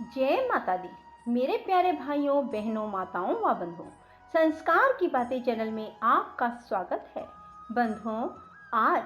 जय माता दी। मेरे प्यारे भाइयों बहनों माताओं व बंधुओं, संस्कार की बातें चैनल में आपका स्वागत है। बंधुओं, आज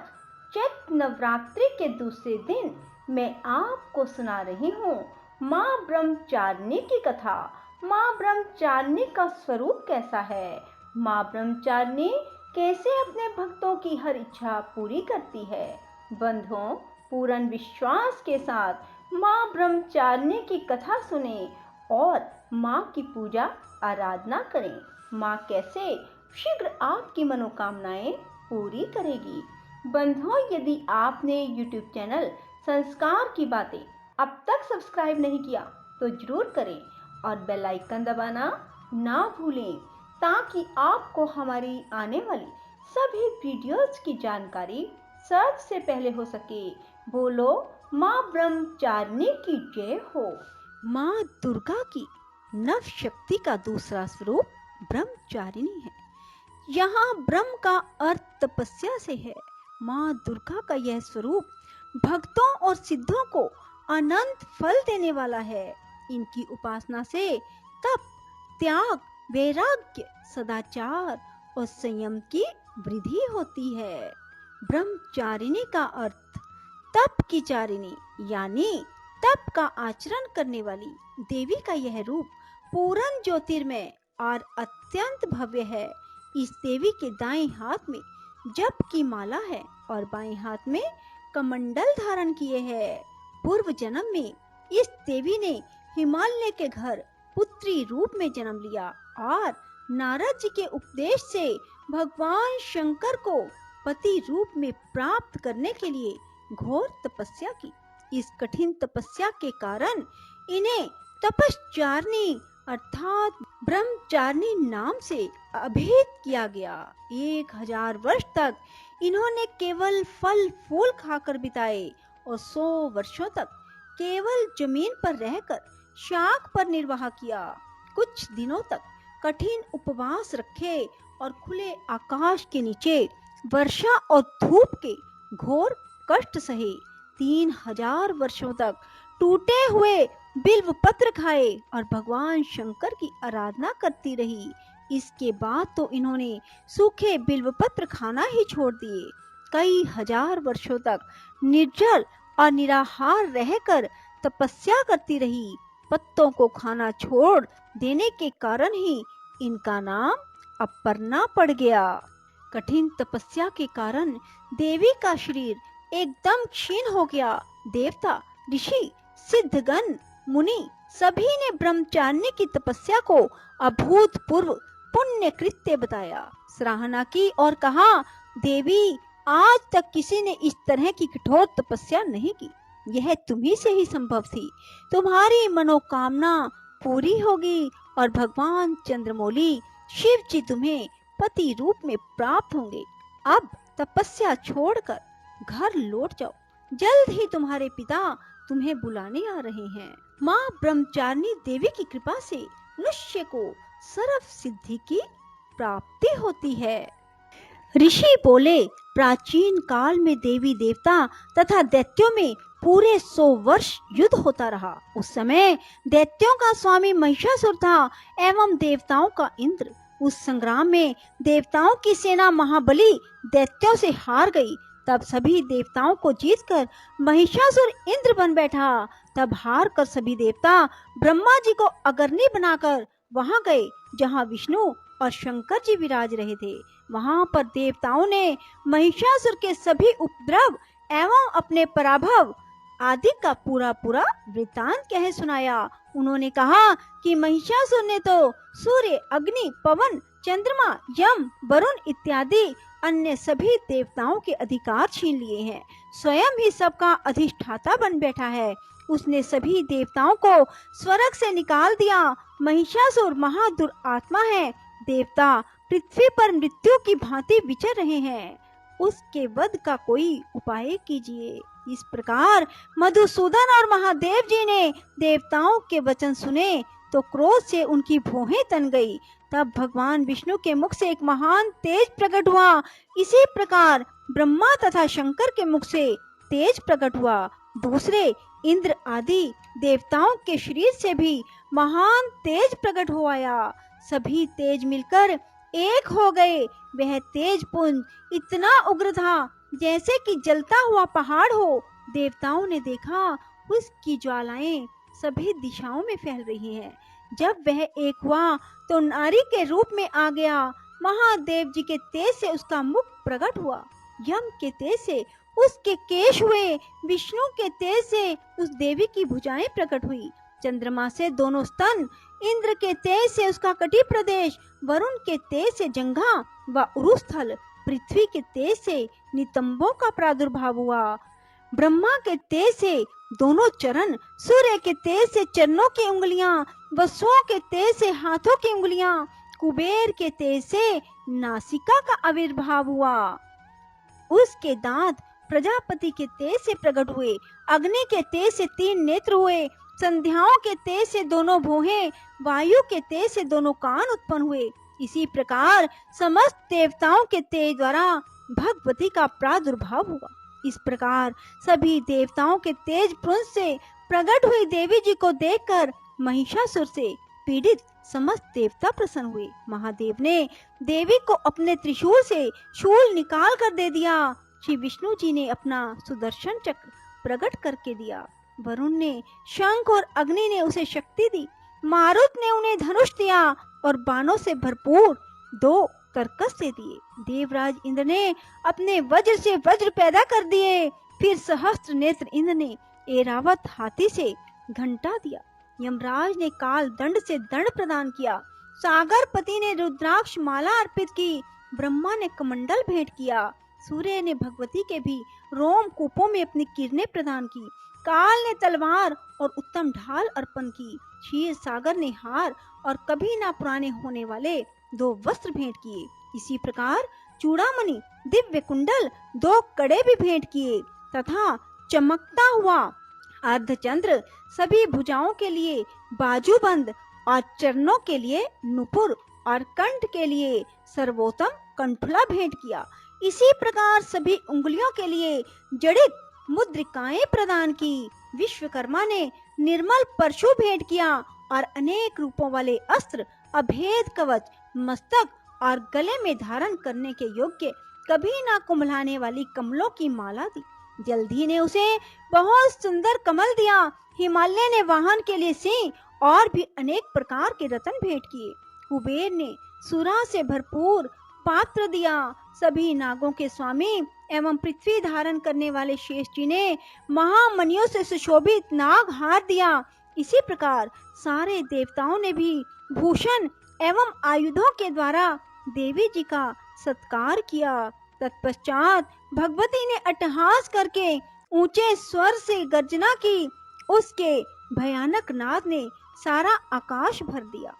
चैत्र नवरात्रि के दूसरे दिन मैं आपको सुना रही हूँ माँ ब्रह्मचारिणी की कथा। माँ ब्रह्मचारिणी का स्वरूप कैसा है, माँ ब्रह्मचारिणी कैसे अपने भक्तों की हर इच्छा पूरी करती है। बंधुओं, पूर्ण विश्वास के साथ माँ ब्रह्मचारिणी की कथा सुने और माँ की पूजा आराधना करें। माँ कैसे शीघ्र आपकी मनोकामनाएं पूरी करेगी। बंधुओं, यदि आपने YouTube चैनल संस्कार की बातें अब तक सब्सक्राइब नहीं किया तो जरूर करें और बेल आइकन दबाना ना भूलें, ताकि आपको हमारी आने वाली सभी वीडियोस की जानकारी सबसे पहले हो सके। बोलो माँ ब्रह्मचारिणी की जय हो। माँ दुर्गा की नव शक्ति का दूसरा स्वरूप ब्रह्मचारिणी है। यहाँ ब्रह्म का अर्थ तपस्या से है। माँ दुर्गा का यह स्वरूप भक्तों और सिद्धों को अनंत फल देने वाला है। इनकी उपासना से तप, त्याग, वैराग्य, सदाचार और संयम की वृद्धि होती है। ब्रह्मचारिणी का अर्थ तप की चारिणी यानी तप का आचरण करने वाली देवी का यह रूप पूर्ण ज्योतिर्मय और अत्यंत भव्य है। इस देवी के दाएं हाथ में जप की माला है और बाएं हाथ में कमंडल धारण किए है। पूर्व जन्म में इस देवी ने हिमालय के घर पुत्री रूप में जन्म लिया और नारद जी के उपदेश से भगवान शंकर को पति रूप में प्राप्त करने के लिए घोर तपस्या की। इस कठिन तपस्या के कारण इन्हें तपश्चारिणी अर्थात ब्रह्मचारिणी नाम से अभिहित किया गया। 1000 वर्ष तक इन्होंने केवल फल फूल खाकर बिताए और 100 वर्षों तक केवल जमीन पर रहकर शाक पर निर्वाह किया। कुछ दिनों तक कठिन उपवास रखे और खुले आकाश के नीचे वर्षा और धूप के घोर कष्ट सहे। 3000 वर्षों तक टूटे हुए बिल्व पत्र खाए और भगवान शंकर की आराधना करती रही। इसके बाद तो इन्होंने सूखे बिल्व पत्र खाना ही छोड़ दिए। कई हजार वर्षों तक निर्जल और निराहार रहकर तपस्या करती रही। पत्तों को खाना छोड़ देने के कारण ही इनका नाम अपर्णा पड़ गया। कठिन तपस्या के कारण देवी का शरीर एकदम क्षीण हो गया। देवता, ऋषि, सिद्धगण, मुनि सभी ने ब्रह्मचारिणी की तपस्या को अभूतपूर्व पुण्य कृत्य बताया, सराहना की और कहा, देवी, आज तक किसी ने इस तरह की कठोर तपस्या नहीं की। यह तुम्ही से ही संभव थी। तुम्हारी मनोकामना पूरी होगी और भगवान चंद्रमौली शिव जी तुम्हें पति रूप में प्राप्त होंगे। अब तपस्या छोड़कर घर लौट जाओ, जल्द ही तुम्हारे पिता तुम्हें बुलाने आ रहे हैं। माँ ब्रह्मचारिणी देवी की कृपा से मनुष्य को सर्व सिद्धि की प्राप्ति होती है। ऋषि बोले, प्राचीन काल में देवी देवता तथा दैत्यों में पूरे 100 वर्ष युद्ध होता रहा। उस समय दैत्यों का स्वामी महिषासुर था एवं देवताओं का इंद्र। उस संग्राम में देवताओं की सेना महाबली दैत्यों से हार गई। तब सभी देवताओं को जीतकर महिषासुर इंद्र बन बैठा। तब हार कर सभी देवता ब्रह्मा जी को अग्रणी बनाकर वहां गए जहां विष्णु और शंकर जी विराज रहे थे। वहां पर देवताओं ने महिषासुर के सभी उपद्रव एवं अपने पराभव आदि का पूरा वृत्तांत कह सुनाया। उन्होंने कहा कि महिषासुर ने तो सूर्य, अग्नि, पवन, चंद्रमा, यम, वरुण इत्यादि अन्य सभी देवताओं के अधिकार छीन लिए हैं। स्वयं ही सबका अधिष्ठाता बन बैठा है। उसने सभी देवताओं को स्वर्ग से निकाल दिया। महिषासुर महादुरात्मा है। देवता पृथ्वी पर मृत्यु की भांति विचर रहे हैं। उसके वध का कोई उपाय कीजिए। इस प्रकार मधुसूदन और महादेव जी ने देवताओं के वचन सुने तो क्रोध से उनकी भौहें तन गई। तब भगवान विष्णु के मुख से एक महान तेज प्रकट हुआ। इसी प्रकार ब्रह्मा तथा शंकर के मुख से तेज प्रकट हुआ। दूसरे इंद्र आदि देवताओं के शरीर से भी महान तेज प्रकट हो आया। सभी तेज मिलकर एक हो गए। वह तेज पुंज इतना उग्र था जैसे कि जलता हुआ पहाड़ हो। देवताओं ने देखा उसकी ज्वालाएं सभी दिशाओं में फैल रही हैं। जब वह एक हुआ तो नारी के रूप में आ गया। महादेव जी के तेज से उसका मुख प्रकट हुआ, यम के तेज से उसके केश हुए, विष्णु के तेज से उस देवी की भुजाएं प्रकट हुई, चंद्रमा से दोनों स्तन, इंद्र के तेज से उसका कटी प्रदेश, वरुण के तेज से जंघा व उरुस्थल, पृथ्वी के तेज से नितंबों का प्रादुर्भाव हुआ, ब्रह्मा के तेज से दोनों चरण, सूर्य के तेज से चरणों की उंगलियां, वसुओं के तेज से हाथों की उंगलियां, कुबेर के तेज से नासिका का आविर्भाव हुआ। उसके दांत प्रजापति के तेज से प्रकट हुए, अग्नि के तेज से 3 नेत्र हुए, संध्याओं के तेज से दोनों भौहें, वायु के तेज से दोनों कान उत्पन्न हुए। इसी प्रकार समस्त देवताओं के तेज द्वारा भगवती का प्रादुर्भाव हुआ। इस प्रकार सभी देवताओं के तेज पुंज से प्रकट हुई देवी जी को देखकर महिषासुर से पीड़ित समस्त देवता प्रसन्न हुए। महादेव ने देवी को अपने त्रिशूल से शूल निकाल कर दे दिया। श्री विष्णु जी ने अपना सुदर्शन चक्र प्रकट करके दिया। वरुण ने शंख और अग्नि ने उसे शक्ति दी। मारुत ने उन्हें धनुष दिया और बाणों से भरपूर 2 कर्कश दे दिए। देवराज इंद्र ने अपने वज्र से वज्र पैदा कर दिए। फिर सहस्त्र नेत्र इंद्र ने ऐरावत हाथी से घंटा दिया। यमराज ने काल दंड से दंड प्रदान किया। सागर पति ने रुद्राक्ष माला अर्पित की। ब्रह्मा ने कमंडल भेंट किया। सूर्य ने भगवती के भी रोम कूपों में अपनी किरणें प्रदान की। काल ने तलवार और उत्तम ढाल अर्पण की। क्षीर सागर ने हार और कभी ना पुराने होने वाले 2 वस्त्र भेंट किए। इसी प्रकार चूड़ामणि, दिव्य कुंडल, 2 कड़े भी भेंट किए तथा चमकता हुआ अर्धचंद्र, सभी भुजाओं के लिए बाजूबंद और चरणों के लिए नुपुर और कंठ के लिए सर्वोत्तम कंठुला भेंट किया। इसी प्रकार सभी उंगलियों के लिए जड़ित मुद्रिकाएं प्रदान की। विश्वकर्मा ने निर्मल परशु भेंट किया और अनेक रूपों वाले अस्त्र, अभेद कवच, मस्तक और गले में धारण करने के योग्य कभी ना कुम्भलाने वाली कमलों की माला दी। जल्दी ने उसे बहुत सुंदर कमल दिया। हिमालय ने वाहन के लिए सिंह और भी अनेक प्रकार के रत्न भेंट किए। कुबेर ने सुरा से भरपूर पात्र दिया। सभी नागों के स्वामी एवं पृथ्वी धारण करने वाले शेष जी ने महामणियों से सुशोभित नाग हार दिया। इसी प्रकार सारे देवताओं ने भी भूषण एवं आयुधों के द्वारा देवी जी का सत्कार किया। तत्पश्चात भगवती ने अट्टहास करके ऊंचे स्वर से गर्जना की। उसके भयानक नाद ने सारा आकाश भर दिया।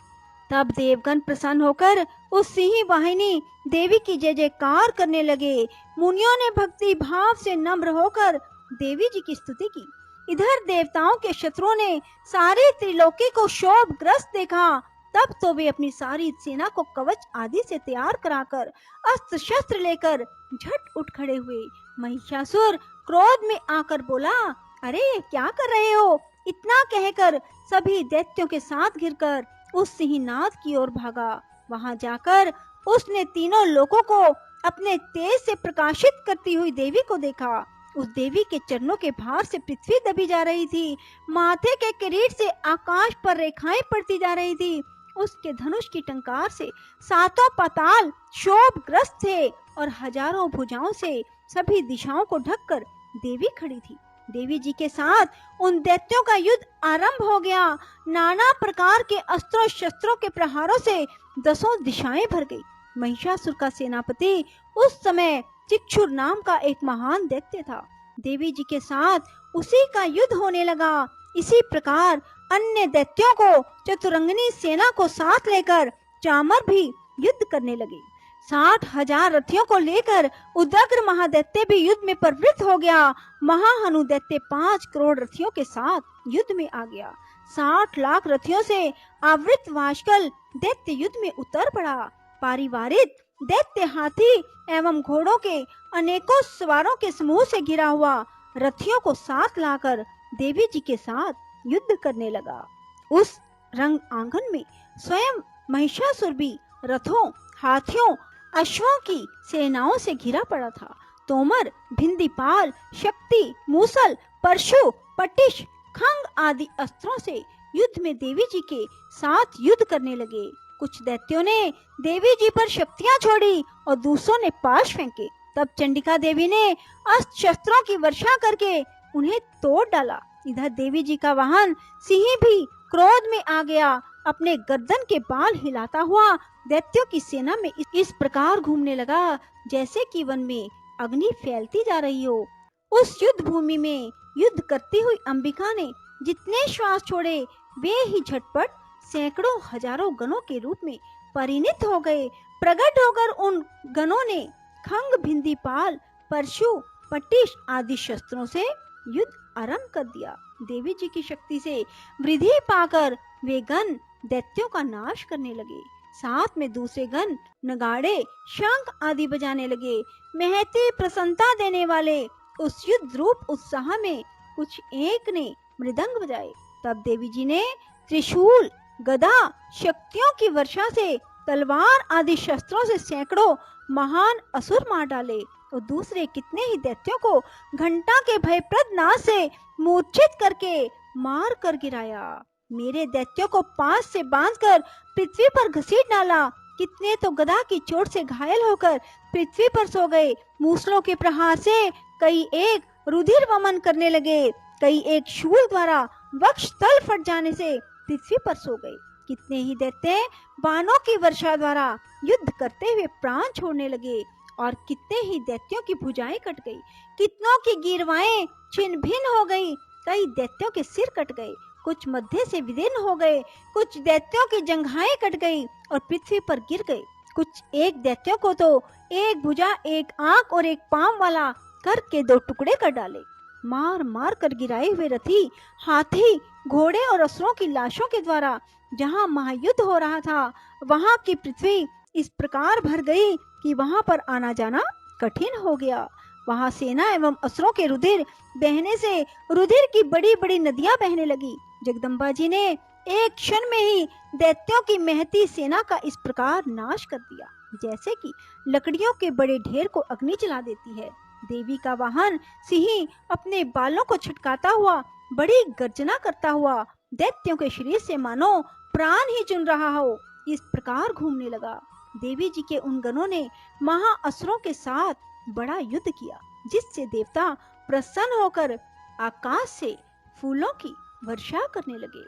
तब देवगण प्रसन्न होकर उस सिंह वाहिनी देवी की जय जयकार करने लगे। मुनियों ने भक्ति भाव से नम्र होकर देवी जी की स्तुति की। इधर देवताओं के शत्रुओं ने सारे त्रिलोकी को शोभग्रस्त देखा। तब तो वे अपनी सारी सेना को कवच आदि से तैयार कराकर अस्त्र शस्त्र लेकर झट उठ खड़े हुए। महिषासुर क्रोध में आकर बोला, अरे क्या कर रहे हो? इतना कहकर सभी दैत्यों के साथ घिरकर उस सिंहनाद की ओर भागा। वहां जाकर उसने तीनों लोगों को अपने तेज से प्रकाशित करती हुई देवी को देखा। उस देवी के चरणों के भार से पृथ्वी दबी जा रही थी। माथे के किरीट से आकाश पर रेखाएं पड़ती जा रही थी। उसके धनुष की टंकार से 7 पाताल शोभग्रस्त थे और हजारों भुजाओं से सभी दिशाओं को ढककर देवी खड़ी थी। देवी जी के साथ उन दैत्यों का युद्ध आरंभ हो गया। नाना प्रकार के अस्त्रों शस्त्रों के प्रहारों से 10 दिशाएं भर गई। महिषासुर का सेनापति उस समय चिक्षुर नाम का एक महान दैत्य था। देवी जी के साथ उसी का युद्ध होने लगा। इसी प्रकार अन्य दैत्यों को चतुरंगिनी सेना को साथ लेकर चामर भी युद्ध करने लगे। 60,000 रथियों को लेकर उदग्र महादैत्य भी युद्ध में प्रवृत्त हो गया। महाहनु दैत्य 5 करोड़ रथियों के साथ युद्ध में आ गया। 60 लाख रथियों से आवृत वाशकल दैत्य युद्ध में उतर पड़ा। पारिवारिक दैत्य हाथी एवं घोड़ों के अनेकों सवारों के समूह से घिरा हुआ रथियों को साथ लाकर देवी जी के साथ युद्ध करने लगा। उस रंग आंगन में स्वयं महिषासुर भी रथों, हाथियों, अश्वों की सेनाओं से घिरा पड़ा था। तोमर, भिंदीपाल, शक्ति, मूसल, परशु, पटिश, खंग आदि अस्त्रों से युद्ध में देवी जी के साथ युद्ध करने लगे। कुछ दैत्यों ने देवी जी पर शक्तियां छोड़ी और दूसरों ने पाश फेंके। तब चंडिका देवी ने अस्त्र शस्त्रों की वर्षा करके उन्हें तोड़ डाला। इधर देवी जी का वाहन सिंह भी क्रोध में आ गया। अपने गर्दन के बाल हिलाता हुआ दैत्यों की सेना में इस प्रकार घूमने लगा जैसे कि वन में अग्नि फैलती जा रही हो। उस युद्ध भूमि में युद्ध करती हुई अंबिका ने जितने श्वास छोड़े वे ही झटपट सैकड़ों हजारों गणों के रूप में परिणित हो गए। प्रकट होकर उन गणों ने खंग, भिंदीपाल, परशु, पटिश आदि शस्त्रों से युद्ध आरंभ कर दिया। देवी जी की शक्ति से वृद्धि पाकर वे गण दैत्यों का नाश करने लगे। साथ में दूसरे गण नगाड़े, शंख आदि बजाने लगे। महती प्रसन्नता देने वाले उस युद्ध रूप उत्साह में कुछ एक ने मृदंग बजाए। तब देवी जी ने त्रिशूल, गदा, शक्तियों की वर्षा से, तलवार आदि शस्त्रों से सैकड़ों महान असुर मार डाले और दूसरे कितने ही दैत्यों को घंटा के भयप्रद नाद से मूर्छित करके मार कर गिराया। मेरे दैत्यों को पास से बांधकर पृथ्वी पर घसीट डाला। कितने तो गदा की चोट से घायल होकर पृथ्वी पर सो गए। मूसलों के प्रहार से कई एक रुधिर वमन करने लगे। कई एक शूल द्वारा वक्ष तल फट जाने से पृथ्वी पर सो गए। कितने ही दैत्य बाणों की वर्षा द्वारा युद्ध करते हुए प्राण छोड़ने लगे और कितने ही दैत्यों की भुजाएं कट गई। कितनों की गिरवाएं छिन्न भिन्न हो गई। कई दैत्यों के सिर कट गए, कुछ मध्य से विदीर्ण हो गए। कुछ दैत्यों की जंघाएं कट गई और पृथ्वी पर गिर गए। कुछ एक दैत्यों को तो एक भुजा, एक आंख और एक पांव वाला करके दो टुकड़े कर डाले। मार मार कर गिराए हुए रथी, हाथी, घोड़े और असुरों की लाशों के द्वारा जहां महायुद्ध हो रहा था वहां की पृथ्वी इस प्रकार भर गई कि वहां पर आना जाना कठिन हो गया। वहां सेना एवं असुरों के रुधिर बहने से रुधिर की बड़ी बड़ी नदियां बहने लगी। जगदम्बा जी ने एक क्षण में ही दैत्यों की महती सेना का इस प्रकार नाश कर दिया जैसे कि लकड़ियों के बड़े ढेर को अग्नि जला देती है। देवी का वाहन सिंह अपने बालों को छटकाता हुआ बड़ी गर्जना करता हुआ दैत्यों के शरीर से मानो प्राण ही चुन रहा हो इस प्रकार घूमने लगा। देवी जी के उन गणों ने महाअसुरों के साथ बड़ा युद्ध किया जिससे देवता प्रसन्न होकर आकाश से फूलों की वर्षा करने लगे।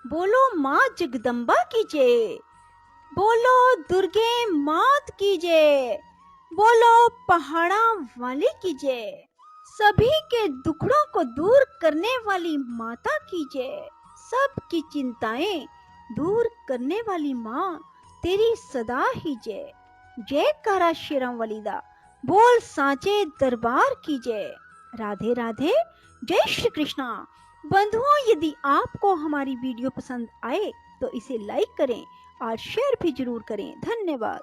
बोलो माँ जगदम्बा की जय, बोलो दुर्गे मात की जय, बोलो पहाड़ा वाली की जय, सभी के दुखड़ों को दूर करने वाली माता की जय, सबकी चिंताएं दूर करने वाली माँ तेरी सदा ही जय। जय कारा शेरम वलीदा, बोल सांचे दरबार की जय। राधे राधे, जय श्री कृष्णा। बंधुओं, यदि आपको हमारी वीडियो पसंद आए तो इसे लाइक करें और शेयर भी जरूर करें। धन्यवाद।